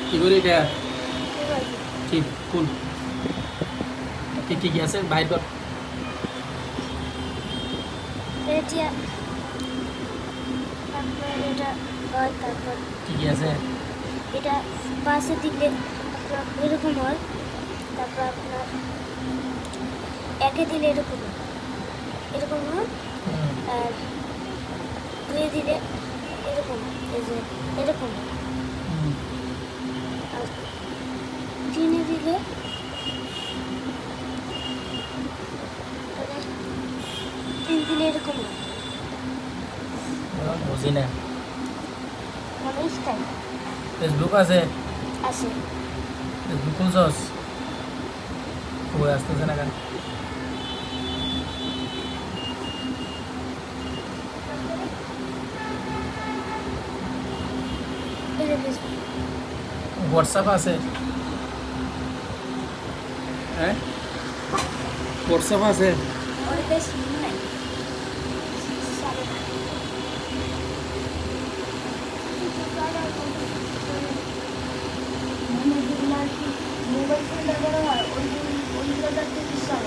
কি করি এটা ঠিক আছে। ঠিক ফুল কি আছে বাইর কর এটা আপনার এটা হয়, তারপর কি আছে এটা পাশে দিলে আপনার এরকম হয়, তারপর আপনার একে দিলে এরকম হয়, এরকম হয়, হুম, আর দুয়ে দিলে এরকম হয়, এই যে এরকম হয়, হুম, আর তিনে দিলে মানে তিন দিলে এরকম হয়, বুঝি না মানে স্টাইল ফেসবুক আছে আছে। ফেসবুক খুলছস কই আসতেছে না কেন এই যে ফেসবুক হোয়াটসঅ্যাপ আছে হ্যাঁ হোয়াটসঅ্যাপ আছে ওর বেশি নাই। মানে যেগুলো আর কি মোবাইল ফোন ব্যবহার হয় ওইগুলো ওইগুলো দেখতে বিশ্বাস